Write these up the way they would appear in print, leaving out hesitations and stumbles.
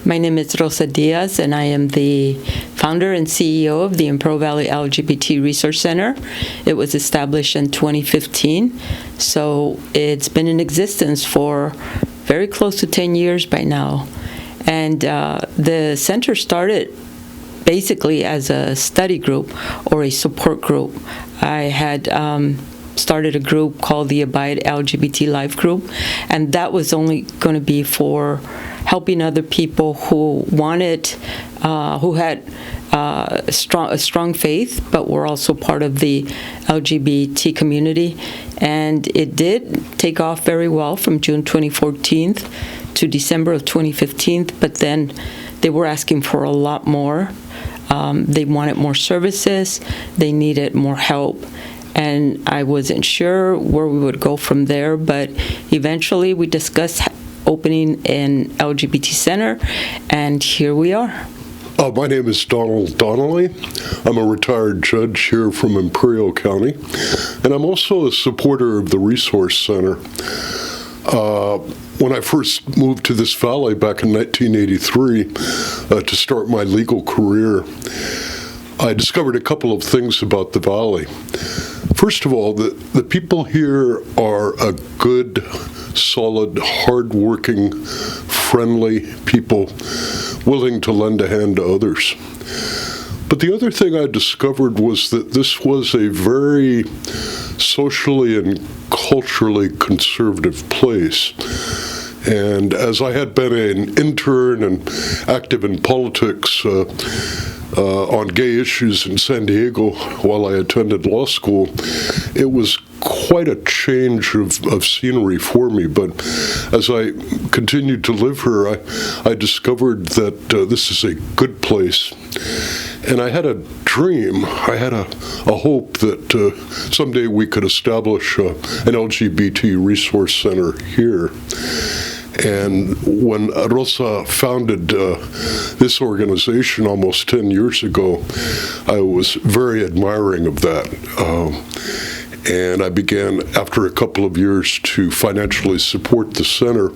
My name is Rosa Diaz, and I am the founder and CEO of the Imperial Valley LGBT Resource Center. It was established in 2015, so it's been in existence for very close to 10 years by now. And the center started basically as a study group or a support group. I had started a group called the Abide LGBT Life Group, and that was only going to be for helping other people who wanted, who had a strong faith, but were also part of the LGBT community. And it did take off very well from June 2014 to December of 2015, but then they were asking for a lot more. They wanted more services, they needed more help, and I wasn't sure where we would go from there, but eventually we discussed opening an LGBT center, and here we are. My name is Donnelly. I'm a retired judge here from Imperial County, and I'm also a supporter of the Resource Center. When I first moved to this valley back in 1983 to start my legal career, I discovered a couple of things about the valley. First of all, the people here are a good, solid, hard-working, friendly people willing to lend a hand to others. But the other thing I discovered was that this was a very socially and culturally conservative place. And as I had been an intern and active in politics on gay issues in San Diego while I attended law school, it was quite a change of scenery for me. But as I continued to live here, I discovered that this is a good place. And I had a dream, I had a hope that someday we could establish an LGBT resource center here. And when Rosa founded this organization almost 10 years ago, I was very admiring of that. And I began, after a couple of years, to financially support the center.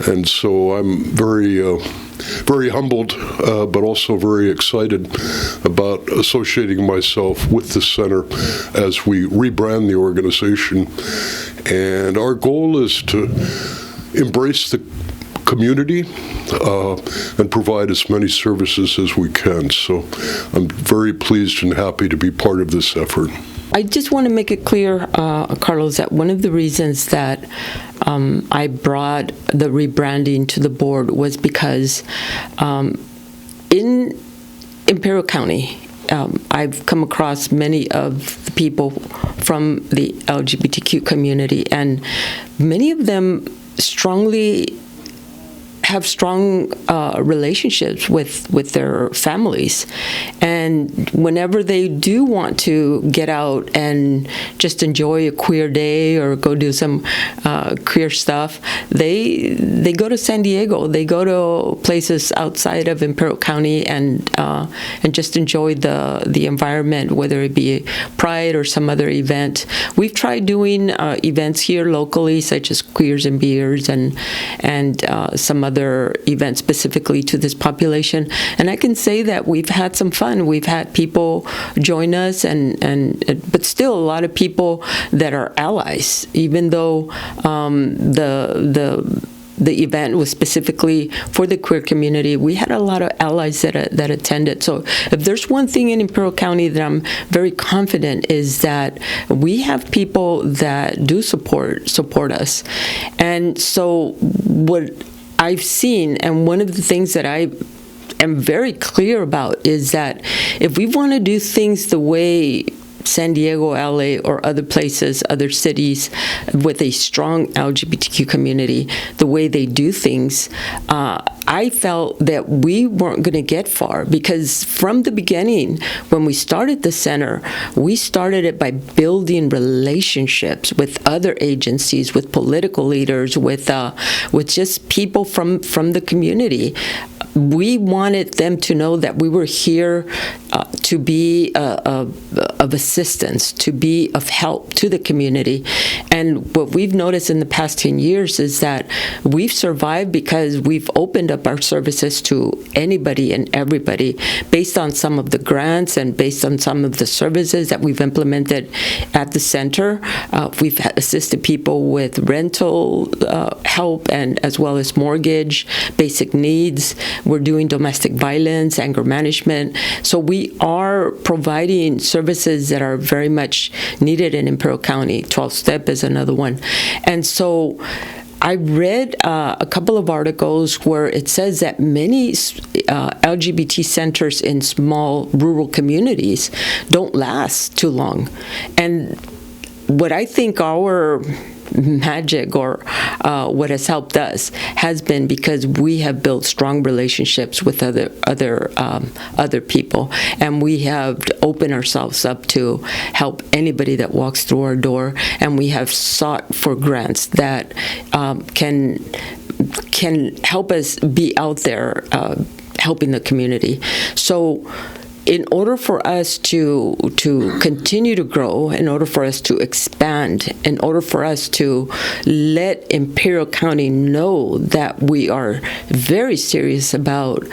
And so I'm very humbled, but also very excited about associating myself with the center as we rebrand the organization. And our goal is to embrace the community and provide as many services as we can. So I'm very pleased and happy to be part of this effort. I just want to make it clear, Carlos, that one of the reasons that I brought the rebranding to the board was because in Imperial County, I've come across many of the people from the LGBTQ community, and many of them have strong relationships with their families, and whenever they do want to get out and just enjoy a queer day or go do some queer stuff, they go to San Diego, they go to places outside of Imperial County and just enjoy the environment, whether it be Pride or some other event. We've tried doing events here locally, such as Queers and Beers and some other events specifically to this population, and I can say that we've had some fun. We've had people join us, but still a lot of people that are allies, even though the event was specifically for the queer community. We had a lot of allies that attended. So if there's one thing in Imperial County that I'm very confident is that we have people that do support us. And so what I've seen, and one of the things that I am very clear about, is that if we want to do things the way San Diego, LA, or other places, other cities with a strong LGBTQ community, the way they do things, I felt that we weren't going to get far, because from the beginning, when we started the center, we started it by building relationships with other agencies, with political leaders, with just people from the community. We wanted them to know that we were here to be of assistance, to be of help to the community. And what we've noticed in the past 10 years is that we've survived because we've opened up our services to anybody and everybody based on some of the grants and based on some of the services that we've implemented at the center. We've assisted people with rental help and as well as mortgage, basic needs. We're doing domestic violence, anger management. So we are providing services that are very much needed in Imperial County. 12-step is another one. And so I read a couple of articles where it says that many LGBT centers in small rural communities don't last too long. And what I think our magic or what has helped us has been because we have built strong relationships with other people, and we have opened ourselves up to help anybody that walks through our door, and we have sought for grants that can help us be out there helping the community. So in order for us to continue to grow, in order for us to expand, in order for us to let Imperial County know that we are very serious about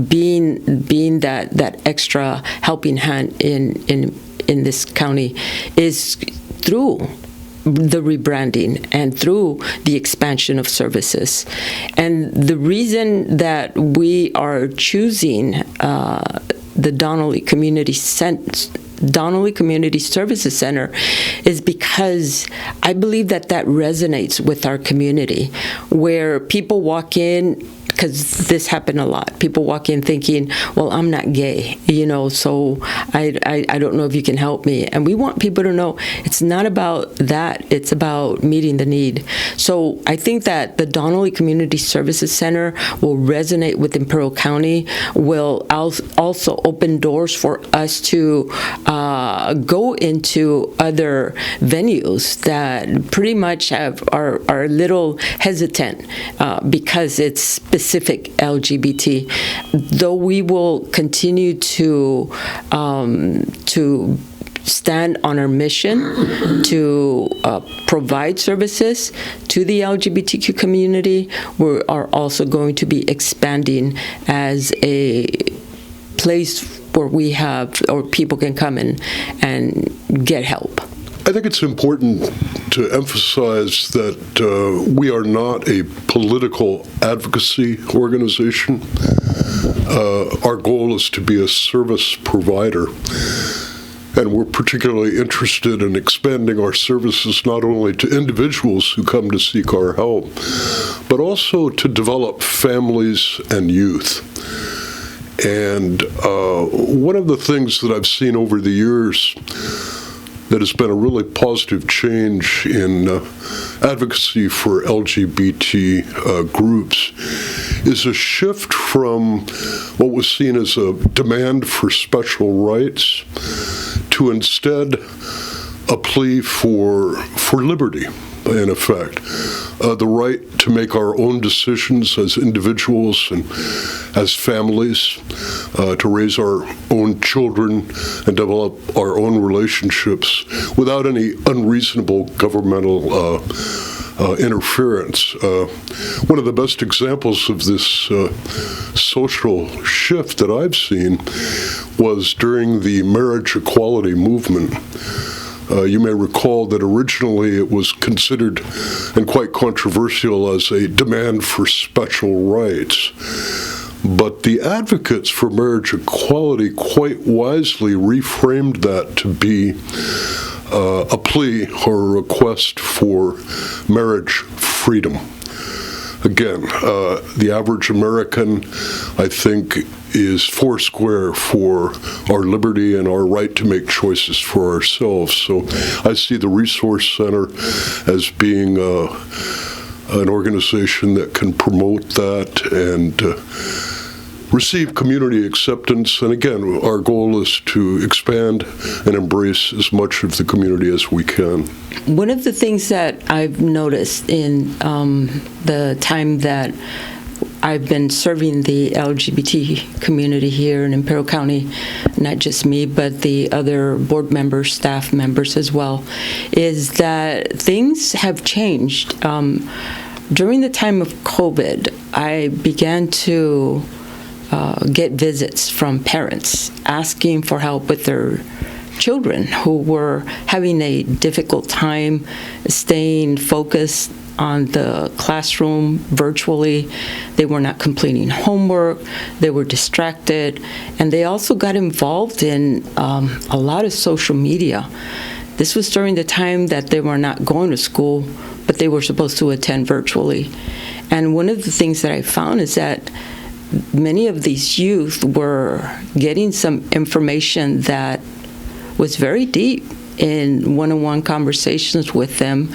being that extra helping hand in this county, is through the rebranding and through the expansion of services. And the reason that we are choosing the Donnelly Community Services Center is because I believe that resonates with our community, where people walk in, because this happened a lot. People walk in thinking, well, I'm not gay, so I don't know if you can help me. And we want people to know it's not about that. It's about meeting the need. So I think that the Donnelly Community Services Center will resonate with Imperial County, will also open doors for us to go into other venues that pretty much are a little hesitant because it's specific LGBT. Though we will continue to stand on our mission to provide services to the LGBTQ community, we are also going to be expanding as a place where we have, or people can come in and get help. I think it's important to emphasize that we are not a political advocacy organization. Our goal is to be a service provider, and we're particularly interested in expanding our services not only to individuals who come to seek our help, but also to develop families and youth. And one of the things that I've seen over the years that has been a really positive change in advocacy for LGBT groups is a shift from what was seen as a demand for special rights to instead a plea for liberty, in effect. The right to make our own decisions as individuals and as families, to raise our own children and develop our own relationships without any unreasonable governmental interference. One of the best examples of this social shift that I've seen was during the marriage equality movement. You may recall that originally it was considered and quite controversial as a demand for special rights. But the advocates for marriage equality quite wisely reframed that to be a plea or a request for marriage freedom. Again, the average American, I think, is foursquare for our liberty and our right to make choices for ourselves. So I see the Resource Center as being an organization that can promote that and receive community acceptance. And again, our goal is to expand and embrace as much of the community as we can. One of the things that I've noticed in the time that I've been serving the LGBT community here in Imperial County, not just me, but the other board members, staff members as well, is that things have changed. During the time of COVID, I began to get visits from parents asking for help with their children who were having a difficult time staying focused on the classroom virtually. They were not completing homework, they were distracted, and they also got involved in a lot of social media. This was during the time that they were not going to school, but they were supposed to attend virtually. And one of the things that I found is that many of these youth were getting some information that was very deep in one-on-one conversations with them.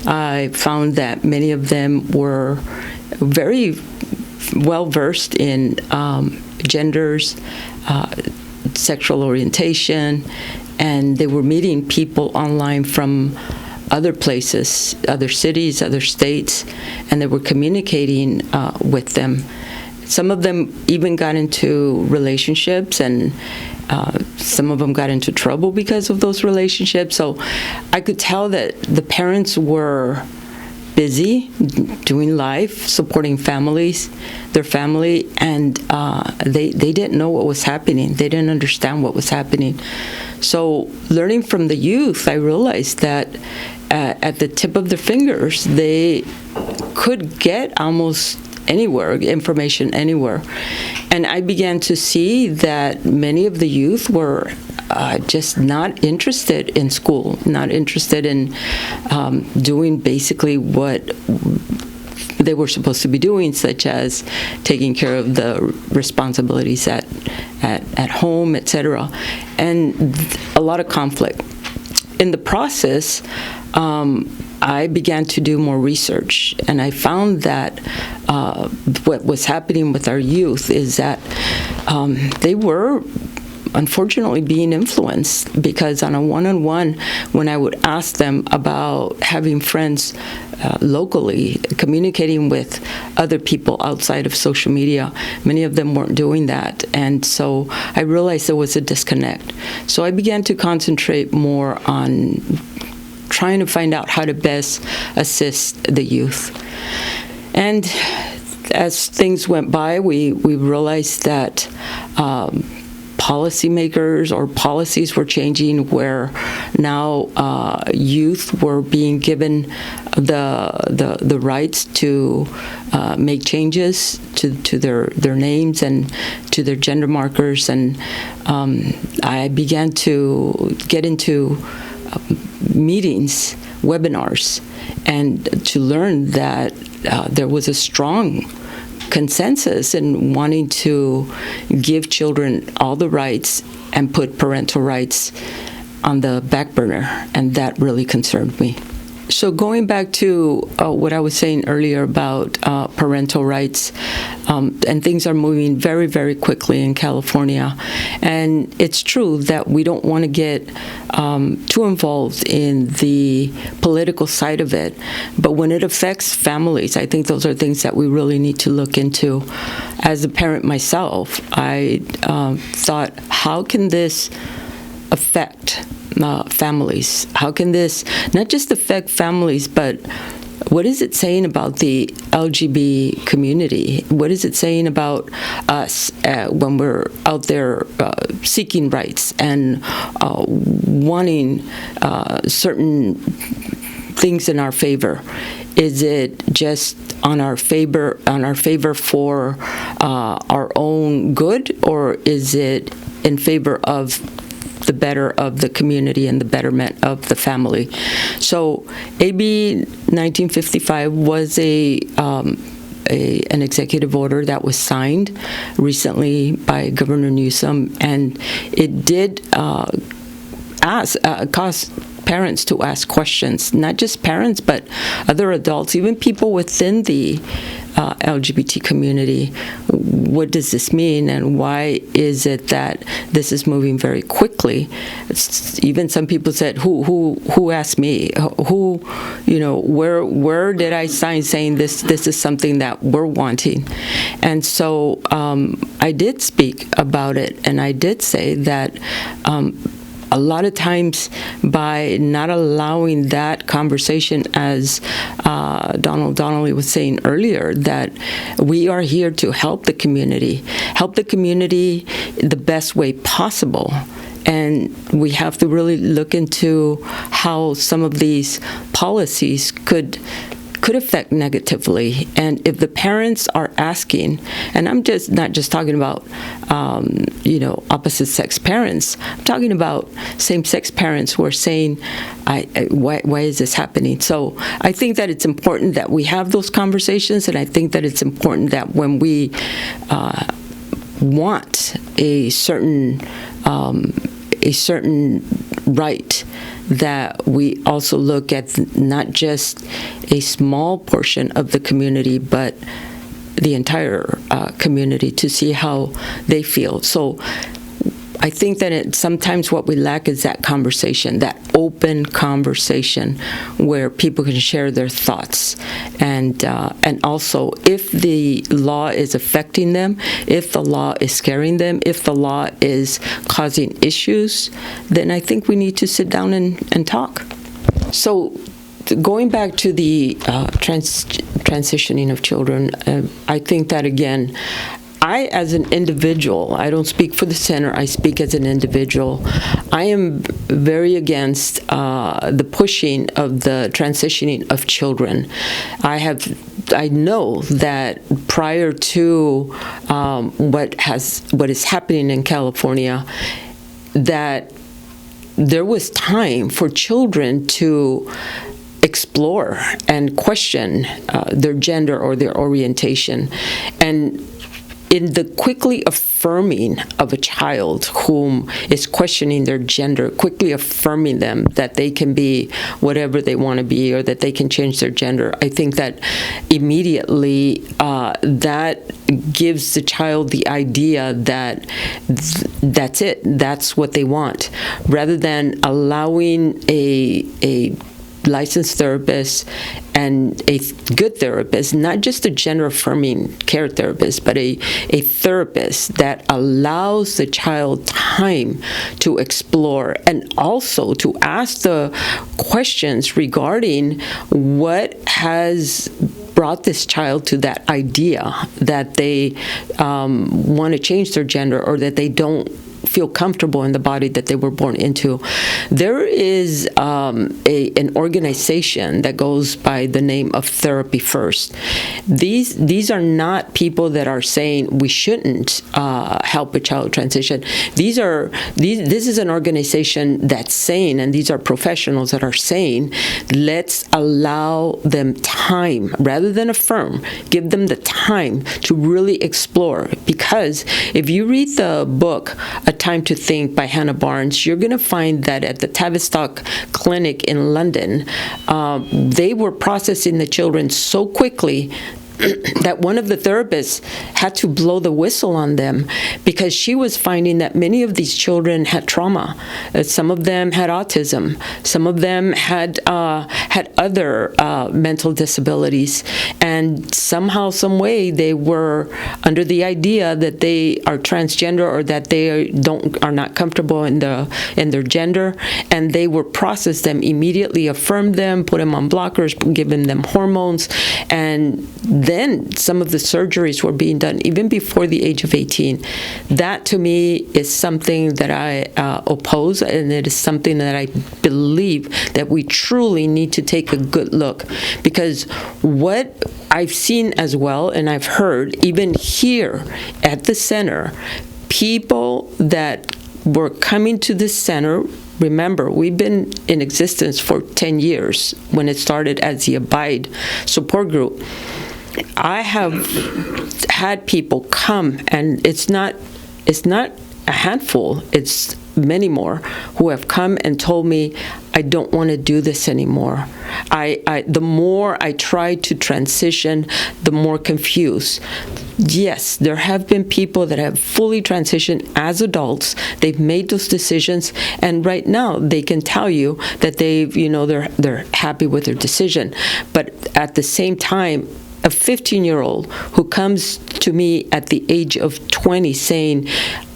I found that many of them were very well-versed in genders, sexual orientation, and they were meeting people online from other places, other cities, other states, and they were communicating with them. Some of them even got into relationships, and some of them got into trouble because of those relationships. So I could tell that the parents were busy doing life, supporting families, their family, and they didn't know what was happening. They didn't understand what was happening. So learning from the youth, I realized that at the tip of their fingers, they could get almost anywhere, information anywhere. And I began to see that many of the youth were just not interested in school, not interested in doing basically what they were supposed to be doing, such as taking care of the responsibilities at home, etc., and a lot of conflict. In the process, I began to do more research, and I found that what was happening with our youth is that they were unfortunately being influenced, because on a one-on-one, when I would ask them about having friends locally, communicating with other people outside of social media, many of them weren't doing that. And so I realized there was a disconnect. So I began to concentrate more on trying to find out how to best assist the youth. And as things went by, we realized that policymakers or policies were changing, where now youth were being given the rights to make changes to their names and to their gender markers. And I began to get into meetings, webinars, and to learn that there was a strong consensus in wanting to give children all the rights and put parental rights on the back burner, and that really concerned me. So going back to what I was saying earlier about parental rights, and things are moving very, very quickly in California. And it's true that we don't want to get too involved in the political side of it. But when it affects families, I think those are things that we really need to look into. As a parent myself, I thought, how can this affect families? How can this not just affect families, but what is it saying about the LGBT community? What is it saying about us when we're out there seeking rights and wanting certain things in our favor? Is it just on our favor for our own good, or is it in favor of the better of the community and the betterment of the family? So AB 1955 was an executive order that was signed recently by Governor Newsom, and it did cause parents to ask questions, not just parents, but other adults, even people within the LGBT community. What does this mean, and why is it that this is moving very quickly? Even some people said, "Who asked me? Who, where did I sign saying this is something that we're wanting?" And so I did speak about it, and I did say that a lot of times by not allowing that conversation, as Donnelly was saying earlier, that we are here to help the community the best way possible. And we have to really look into how some of these policies could affect negatively. And if the parents are asking, and I'm just not just talking about opposite sex parents, I'm talking about same-sex parents who are saying, why is this happening? So I think that it's important that we have those conversations, and I think that it's important that when we want a certain right, that we also look at not just a small portion of the community, but the entire community, to see how they feel. So I think that sometimes what we lack is that conversation, that open conversation where people can share their thoughts. And also, if the law is affecting them, if the law is scaring them, if the law is causing issues, then I think we need to sit down and talk. So going back to the transitioning of children, I think that, again, I, as an individual, I don't speak for the center, I speak as an individual. I am very against the pushing of the transitioning of children. I know that prior to what is happening in California, that there was time for children to explore and question their gender or their orientation. And in the quickly affirming of a child whom is questioning their gender, quickly affirming them that they can be whatever they want to be, or that they can change their gender, I think that immediately that gives the child the idea that that's it, that's what they want, rather than allowing a licensed therapist and a good therapist, not just a gender-affirming care therapist, but a therapist that allows the child time to explore and also to ask the questions regarding what has brought this child to that idea that they want to change their gender, or that they don't feel comfortable in the body that they were born into. There is an organization that goes by the name of Therapy First. These are not people that are saying we shouldn't help a child transition. This is an organization that's saying, and these are professionals that are saying, let's allow them time rather than affirm. Give them the time to really explore. Because if you read the book A Time to Think by Hannah Barnes, you're going to find that at the Tavistock Clinic in London, they were processing the children so quickly that one of the therapists had to blow the whistle on them, because she was finding that many of these children had trauma. Some of them had autism. Some of them had other mental disabilities, and somehow, some way, they were under the idea that they are transgender, or that they are not comfortable in their gender, and they were processed them immediately, affirmed them, put them on blockers, giving them hormones, and then some of the surgeries were being done even before the age of 18. That, to me, is something that I oppose, and it is something that I believe that we truly need to take a good look. Because what I've seen as well, and I've heard, even here at the center, people that were coming to the center. Remember, we've been in existence for 10 years when it started as the Abide support group. I have had people come, and it's not a handful. It's many more who have come and told me, I don't want to do this anymore. The more I try to transition, the more confused. Yes, there have been people that have fully transitioned as adults. They've made those decisions, and right now they can tell you that they're happy with their decision. But at the same time, a 15-year-old who comes to me at the age of 20 saying,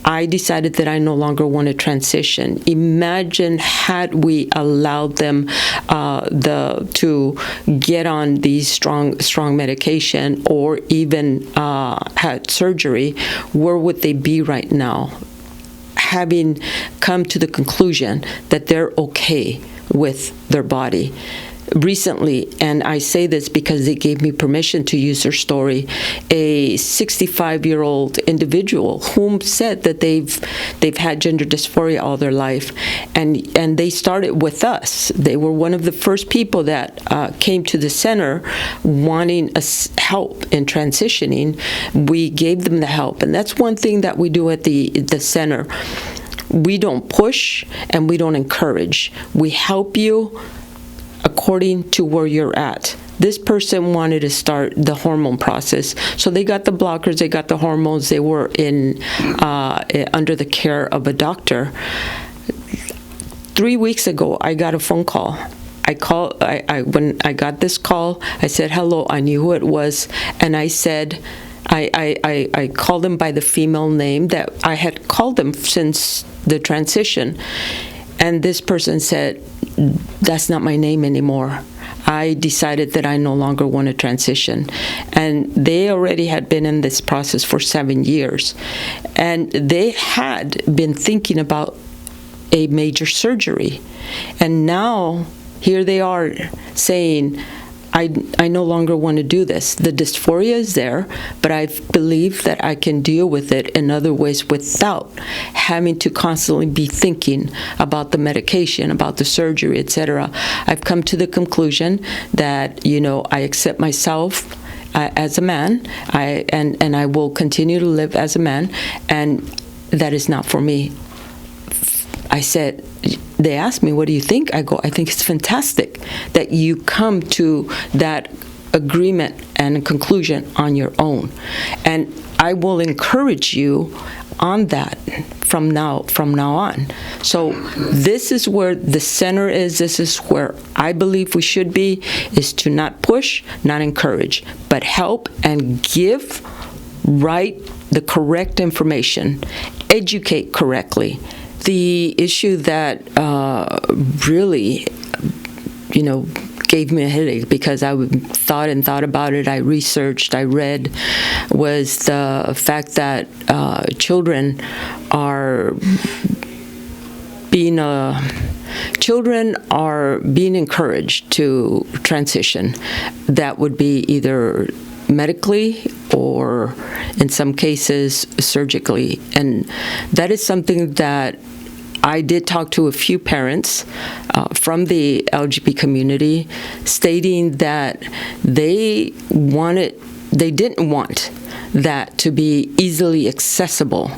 I decided that I no longer want to transition. Imagine had we allowed them to get on these strong medication or even had surgery, where would they be right now? Having come to the conclusion that they're okay with their body. Recently, and I say this because they gave me permission to use their story, a 65-year-old individual whom said that they've had gender dysphoria all their life, and they started with us. They were one of the first people that came to the center wanting us help in transitioning. We gave them the help, and that's one thing that we do at the center. We don't push and we don't encourage. We help you according to where you're at. This person wanted to start the hormone process, so they got the blockers, they got the hormones, they were under the care of a doctor. 3 weeks ago, I got a phone call. When I got this call, I said hello, I knew who it was, and I said, I called them by the female name that I had called them since the transition, and this person said, that's not my name anymore. I decided that I no longer want to transition. And they already had been in this process for 7 years. And they had been thinking about a major surgery. And now, here they are saying, I no longer want to do this. The dysphoria is there, but I believe that I can deal with it in other ways without having to constantly be thinking about the medication, about the surgery, etc. I've come to the conclusion that, I accept myself as a man, and I will continue to live as a man, and that is not for me. I said, they asked me, what do you think? I go, I think it's fantastic that you come to that agreement and conclusion on your own. And I will encourage you on that from now on. So this is where the center is. This is where I believe we should be, is to not push, not encourage, but help and give the correct information, educate correctly. The issue that really, gave me a headache because I thought about it, I researched, I read, was the fact that children are being encouraged to transition. That would be either medically or in some cases surgically, and that is something that I did talk to a few parents from the LGBT community stating that they didn't want that to be easily accessible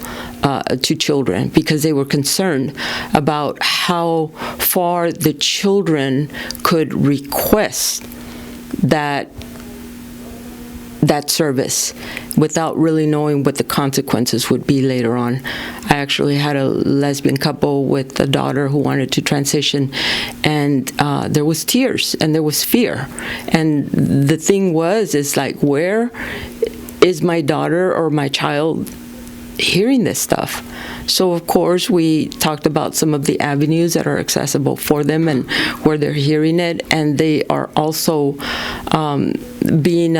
to children because they were concerned about how far the children could request that service without really knowing what the consequences would be later on. I actually had a lesbian couple with a daughter who wanted to transition, and there was tears and there was fear. And the thing is like, where is my daughter or my child hearing this stuff? So, of course, we talked about some of the avenues that are accessible for them and where they're hearing it, and they are also being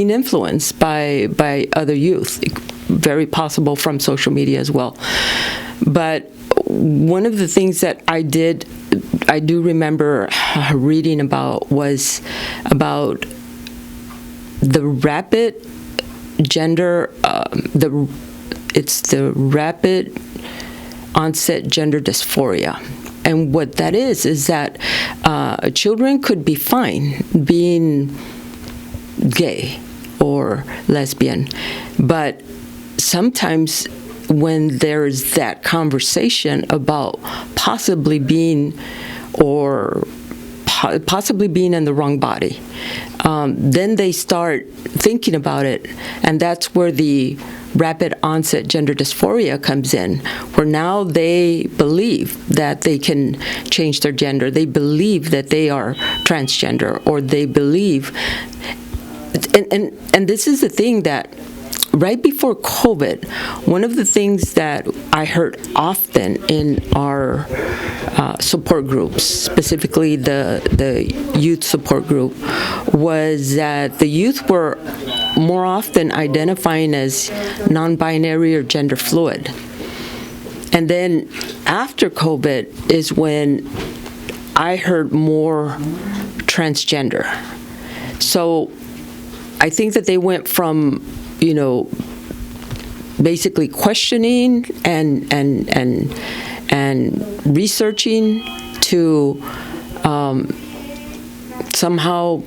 influenced by other youth, very possible from social media as well. But one of the things that I do remember reading about was about the rapid gender, it's the rapid onset gender dysphoria. And what that is that children could be fine being gay or lesbian, but sometimes when there's that conversation about possibly being in the wrong body, then they start thinking about it, and that's where the rapid onset gender dysphoria comes in, where now they believe that they can change their gender, they believe that they are transgender, or they believe, and this is the thing that right before COVID, one of the things that I heard often in our support groups, specifically the youth support group, was that the youth were more often identifying as non-binary or gender fluid. And then after COVID is when I heard more transgender. So I think that they went from, basically questioning and researching to somehow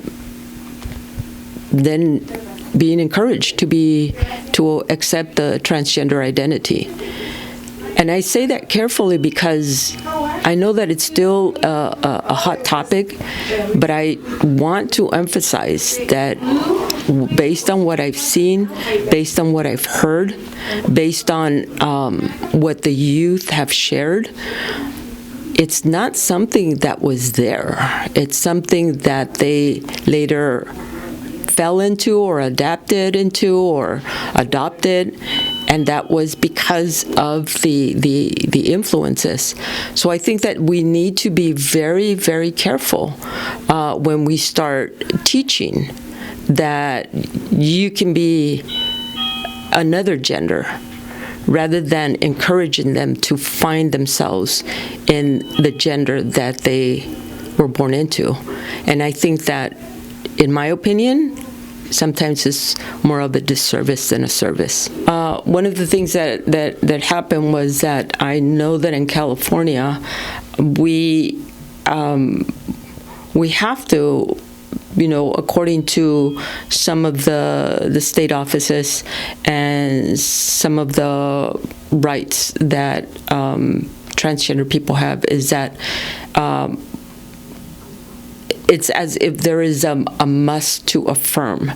then being encouraged to accept the transgender identity. And I say that carefully because I know that it's still a hot topic, but I want to emphasize that based on what I've seen, based on what I've heard, based on what the youth have shared, it's not something that was there. It's something that they later fell into or adapted into or adopted, and that was because of the influences. So I think that we need to be very, very careful when we start teaching that you can be another gender, rather than encouraging them to find themselves in the gender that they were born into. And I think that, in my opinion, sometimes it's more of a disservice than a service. One of the things that happened was that I know that in California, we have to, according to some of the state offices and some of the rights that transgender people have, is that it's as if there is a must to affirm.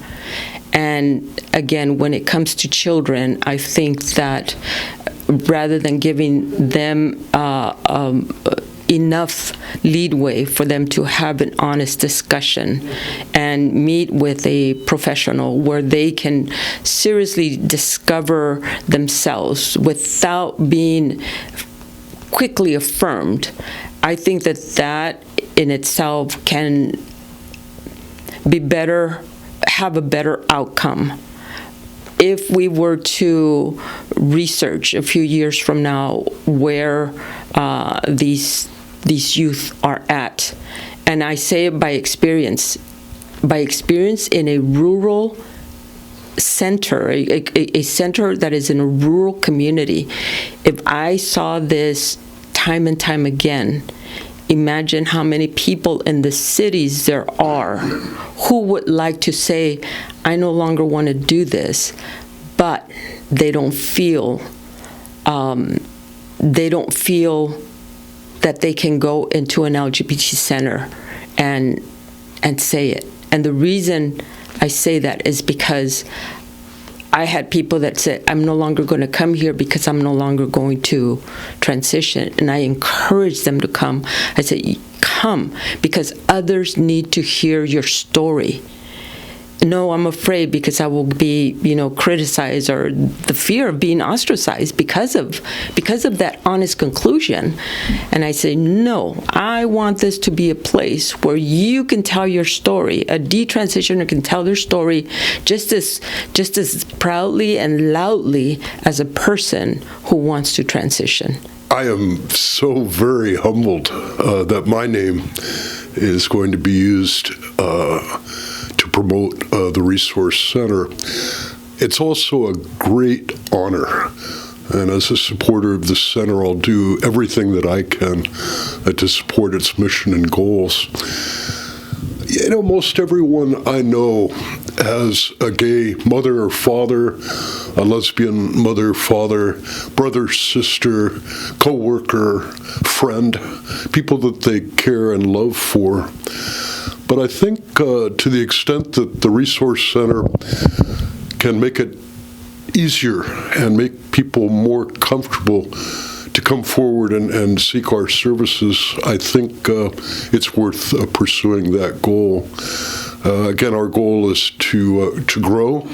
And again, when it comes to children, I think that rather than giving them enough leadway for them to have an honest discussion and meet with a professional where they can seriously discover themselves without being quickly affirmed, I think that in itself can be better, have a better outcome. If we were to research a few years from now where these youth are at, and I say it by experience in a rural center, a center that is in a rural community, if I saw this time and time again, imagine how many people in the cities there are who would like to say, I no longer want to do this, but they don't feel that they can go into an LGBT center and say it. And the reason I say that is because I had people that said, I'm no longer going to come here because I'm no longer going to transition. And I encourage them to come. I said, come, because others need to hear your story. No, I'm afraid because I will be, criticized, or the fear of being ostracized because of that honest conclusion. And I say, no, I want this to be a place where you can tell your story. A detransitioner can tell their story just as proudly and loudly as a person who wants to transition. I am so very humbled that my name is going to be used to promote the Resource Center. It's also a great honor, and as a supporter of the center, I'll do everything that I can to support its mission and goals. Most everyone I know has a gay mother or father, a lesbian mother, father, brother, sister, coworker, friend, people that they care and love for. But I think to the extent that the Resource Center can make it easier and make people more comfortable to come forward and seek our services, I think it's worth pursuing that goal. Again, our goal is to grow,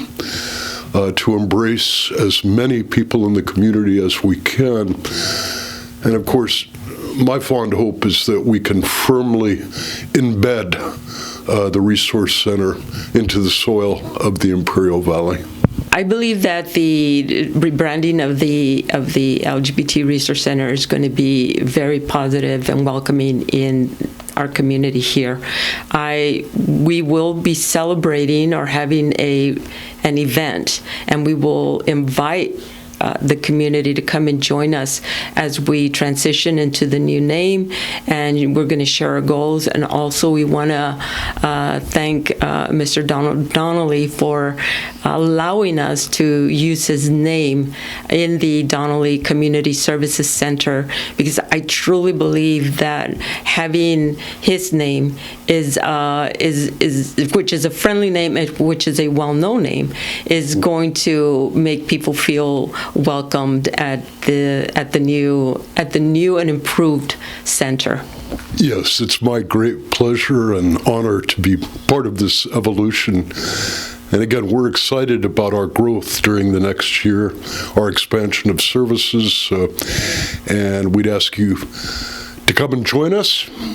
to embrace as many people in the community as we can. And of course, my fond hope is that we can firmly embed the Resource Center into the soil of the Imperial Valley. I believe that the rebranding of the LGBT Resource Center is going to be very positive and welcoming in our community here. We will be celebrating or having an event, and we will invite the community to come and join us as we transition into the new name, and we're going to share our goals. And also we want to thank Mr. Donnelly for allowing us to use his name in the Donnelly Community Services Center, because I truly believe that having his name is which is a friendly name, which is a well-known name, is going to make people feel welcomed at the new and improved center. Yes, it's my great pleasure and honor to be part of this evolution. And again, we're excited about our growth during the next year, our expansion of services, and we'd ask you to come and join us.